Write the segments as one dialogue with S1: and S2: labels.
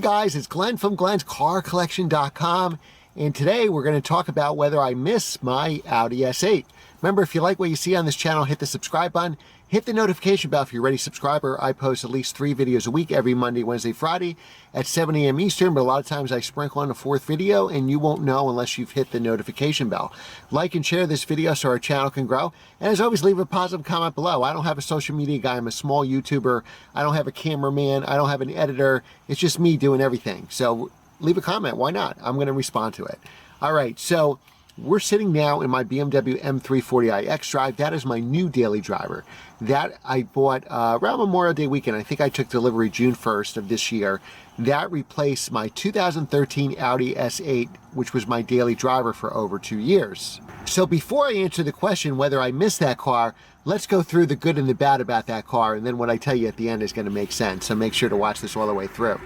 S1: guys, it's Glenn from glenscarcollection.com, and today we're going to talk about whether I miss my Audi S8. Remember, if you like what you see on this channel, hit the subscribe button, hit the notification bell if you're already a subscriber. I post at least 3 videos a week every Monday, Wednesday, Friday at 7 a.m. Eastern, but a lot of times I sprinkle on a 4th video and you won't know unless you've hit the notification bell. Like and share this video so our channel can grow, and as always, leave a positive comment below. I don't have a social media guy. I'm a small YouTuber. I don't have a cameraman. I don't have an editor. It's just me doing everything. So leave a comment. Why not? I'm going to respond to it. All right, so we're sitting now in my BMW M340i xDrive. That is my new daily driver. That I bought around Memorial Day weekend. I think I took delivery June 1st of this year. That replaced my 2013 Audi S8, which was my daily driver for over 2 years. So before I answer the question whether I miss that car, let's go through the good and the bad about that car, and then what I tell you at the end is going to make sense. So make sure to watch this all the way through.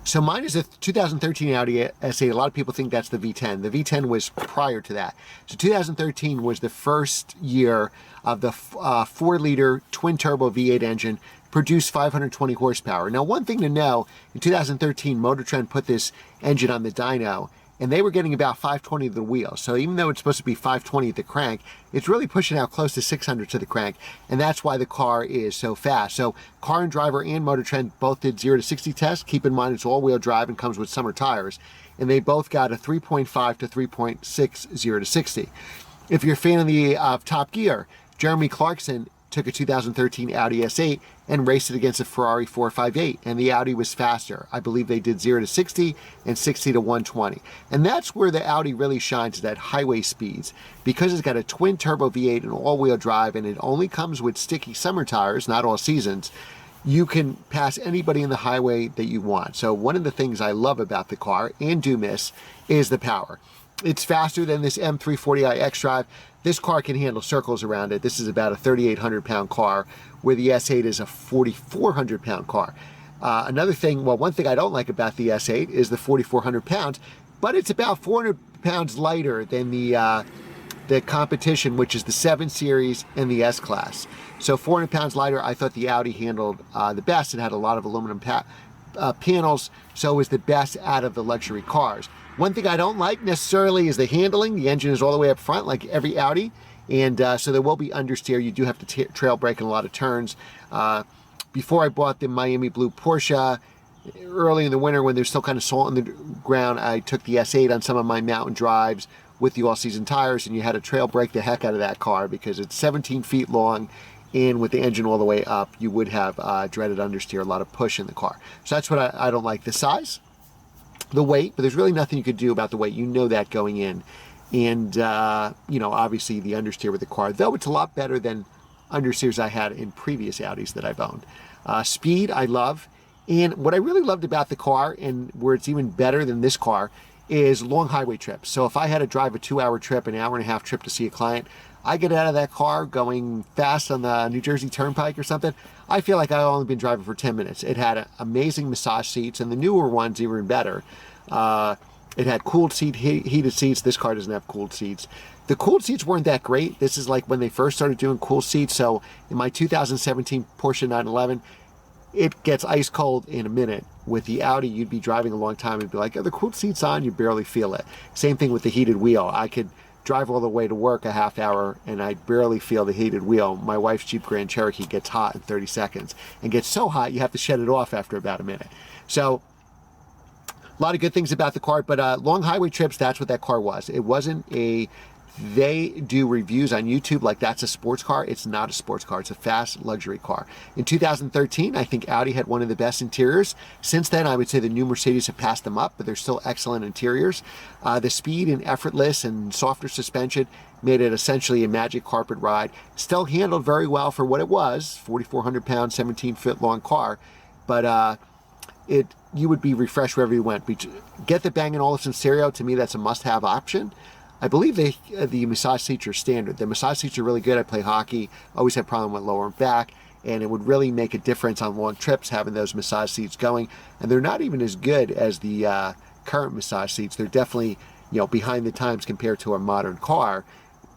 S1: So mine is a 2013 Audi S8. A lot of people think that's the V10. The V10 was prior to that. So 2013 was the first year of the 4-liter twin-turbo V8 engine, produced 520 horsepower. Now, one thing to know, in 2013, Motor Trend put this engine on the dyno, and they were getting about 520 to the wheel. So even though it's supposed to be 520 at the crank, it's really pushing out close to 600 to the crank, and that's why the car is so fast. So Car and Driver and Motor Trend both did 0 to 60 tests. Keep in mind it's all-wheel drive and comes with summer tires, and they both got a 3.5 to 3.6 0 to 60. If you're a fan of the Top Gear, Jeremy Clarkson took a 2013 Audi S8 and raced it against a Ferrari 458, and the Audi was faster. I believe they did 0 to 60 and 60 to 120. And that's where the Audi really shines, is at highway speeds. Because it's got a twin-turbo V8 and all-wheel drive, and it only comes with sticky summer tires, not all seasons, you can pass anybody in the highway that you want. So one of the things I love about the car, and do miss, is the power. It's faster than this M340i xDrive. This car can handle circles around it. This is about a 3,800-pound car, where the S8 is a 4,400-pound car. Another thing, well, one thing I don't like about the S8 is the 4,400 pounds, but it's about 400 pounds lighter than the competition, which is the 7 Series and the S-Class. So 400 pounds lighter. I thought the Audi handled the best. It had a lot of aluminum panels, so it was the best out of the luxury cars. One thing I don't like necessarily is the handling. The engine is all the way up front, like every Audi, and so there will be understeer. You do have to trail brake in a lot of turns. Before I bought the Miami Blue Porsche, early in the winter when there's still kind of salt on the ground, I took the S8 on some of my mountain drives with the all-season tires, and you had to trail brake the heck out of that car because it's 17 feet long, and with the engine all the way up, you would have dreaded understeer, a lot of push in the car. So that's what I don't like. The size, the weight, but there's really nothing you could do about the weight. You know that going in. And, you know, obviously the understeer with the car, though it's a lot better than understeers I had in previous Audis that I've owned. Speed, I love. And what I really loved about the car, and where it's even better than this car, is long highway trips. So if I had to drive a 2-hour trip, an hour-and-a-half trip to see a client, I get out of that car going fast on the New Jersey Turnpike or something, I feel like I've only been driving for 10 minutes. It had amazing massage seats, and the newer ones even better. It had cooled heated seats. This car doesn't have cooled seats. The cooled seats weren't that great. This is like when they first started doing cool seats. So in my 2017 Porsche 911, it gets ice cold in a minute. With the Audi, you'd be driving a long time and be like, oh, the cooled seat's on, you barely feel it. Same thing with the heated wheel. I could drive all the way to work a half hour and I barely feel the heated wheel. My wife's Jeep Grand Cherokee gets hot in 30 seconds and gets so hot you have to shut it off after about a minute. So a lot of good things about the car, but long highway trips, that's what that car was. It wasn't a, they do reviews on YouTube like that's a sports car. It's not a sports car. It's a fast luxury car. In 2013, I think Audi had one of the best interiors. Since then, I would say the new Mercedes have passed them up, but they're still excellent interiors. The speed and effortless and softer suspension made it essentially a magic carpet ride. Still handled very well for what it was, 4,400 pound, 17-foot long car, but you would be refreshed wherever you went. Get the Bang & Olufsen stereo. To me, that's a must-have option. I believe the massage seats are standard. The massage seats are really good. I play hockey, always had a problem with lower back, and it would really make a difference on long trips having those massage seats going. And they're not even as good as the current massage seats. They're definitely, you know, behind the times compared to a modern car.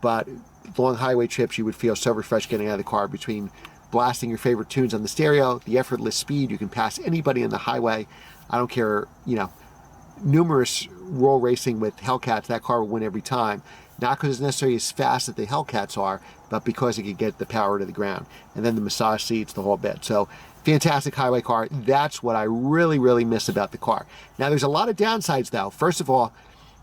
S1: But long highway trips, you would feel so refreshed getting out of the car between blasting your favorite tunes on the stereo, the effortless speed. You can pass anybody on the highway. I don't care, you know, numerous roll racing with Hellcats, that car will win every time. Not because it's necessarily as fast as the Hellcats are, but because it can get the power to the ground. And then the massage seats, the whole bit. So fantastic highway car. That's what I really, really miss about the car. Now there's a lot of downsides though. First of all,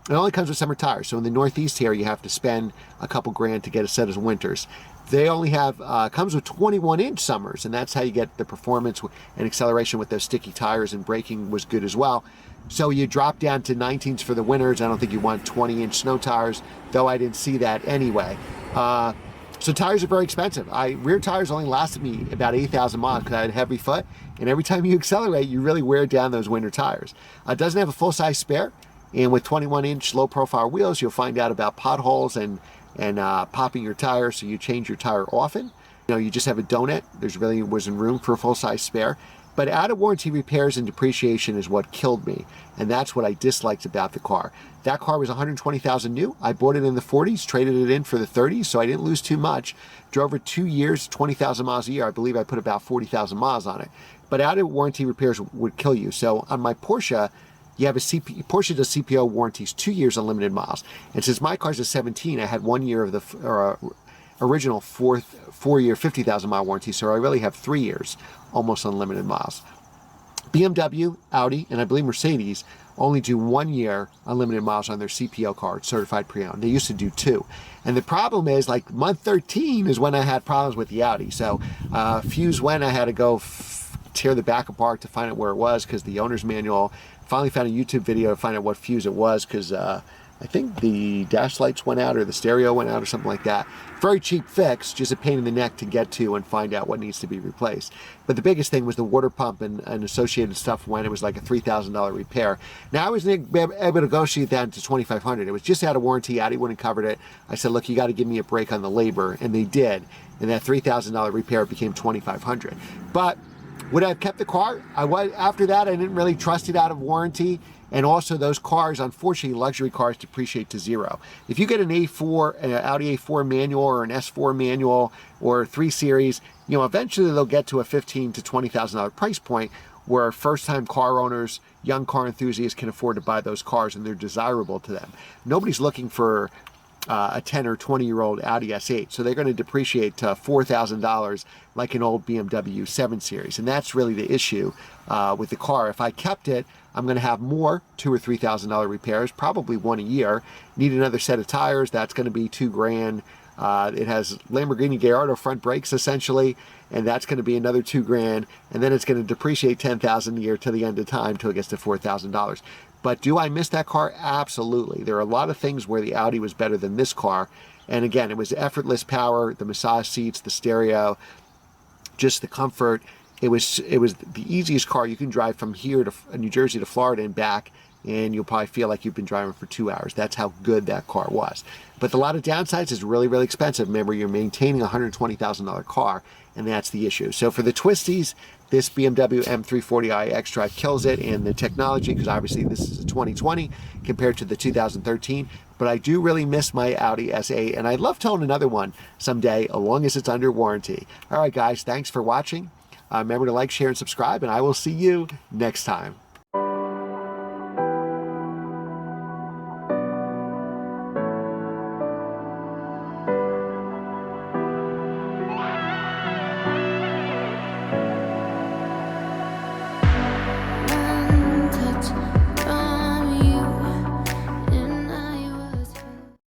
S1: it only comes with summer tires. So in the Northeast here, you have to spend a couple grand to get a set of winters. They only have, comes with 21-inch summers, and that's how you get the performance and acceleration with those sticky tires, and braking was good as well. So you drop down to 19s for the winters. I don't think you want 20-inch snow tires, though I didn't see that anyway. So tires are very expensive. Rear tires only lasted me about 8,000 miles because I had a heavy foot, and every time you accelerate, you really wear down those winter tires. It doesn't have a full-size spare, and with 21-inch low-profile wheels, you'll find out about potholes and popping your tire, so you change your tire often. You know, you just have a donut. There's really wasn't room for a full-size spare. But out of warranty repairs and depreciation is what killed me, and that's what I disliked about the car. That car was $120,000 new. I bought it in the 40s, traded it in for the 30s, so I didn't lose too much. Drove it 2 years, 20,000 miles a year. I believe I put about 40,000 miles on it. But out of warranty repairs would kill you. So on my Porsche, you have Porsche does CPO warranties 2 years unlimited miles. And since my car's a 17, I had 1 year of the original 4-year 50,000 mile warranty. So I really have 3 years almost unlimited miles. BMW, Audi, and I believe Mercedes only do 1 year unlimited miles on their CPO card, certified pre-owned. They used to do 2. And the problem is, like, month 13 is when I had problems with the Audi. So fuse went, I had to go tear the back apart to find out where it was, because the owner's manual, finally found a YouTube video to find out what fuse it was, because I think the dash lights went out or the stereo went out or something like that. Very cheap fix, just a pain in the neck to get to and find out what needs to be replaced. But the biggest thing was the water pump and associated stuff when it was like a $3,000 repair. Now I was able to negotiate that to $2,500. It was just out of warranty. Audi wouldn't cover it. I said, look, you got to give me a break on the labor, and they did. And that $3,000 repair became $2,500. But would I have kept the car? After that, I didn't really trust it out of warranty. And also those cars, unfortunately, luxury cars depreciate to zero. If you get an A4, an Audi A4 manual or an S4 manual or 3 Series, you know, eventually they'll get to a $15,000 to $20,000 price point where first-time car owners, young car enthusiasts can afford to buy those cars, and they're desirable to them. Nobody's looking for a 10 or 20-year-old Audi S8, so they're going to depreciate to $4,000 like an old BMW 7 Series, and that's really the issue with the car. If I kept it, I'm going to have more $2,000 or $3,000 repairs, probably 1 a year. Need another set of tires. That's going to be $2,000. It has Lamborghini Gallardo front brakes essentially, and that's going to be another $2,000. And then it's going to depreciate $10,000 a year to the end of time till it gets to $4,000. But do I miss that car? Absolutely. There are a lot of things where the Audi was better than this car. And again, it was effortless power, the massage seats, the stereo, just the comfort. It was the easiest car you can drive from here to New Jersey to Florida and back, and you'll probably feel like you've been driving for 2 hours. That's how good that car was. But a lot of downsides is really, really expensive. Remember, you're maintaining a $120,000 car, and that's the issue. So for the twisties, this BMW M340i xDrive kills it, and the technology, because obviously this is a 2020 compared to the 2013, but I do really miss my Audi S8, and I'd love to own another one someday, as long as it's under warranty. All right, guys, thanks for watching. Remember to like, share, and subscribe, and I will see you next time.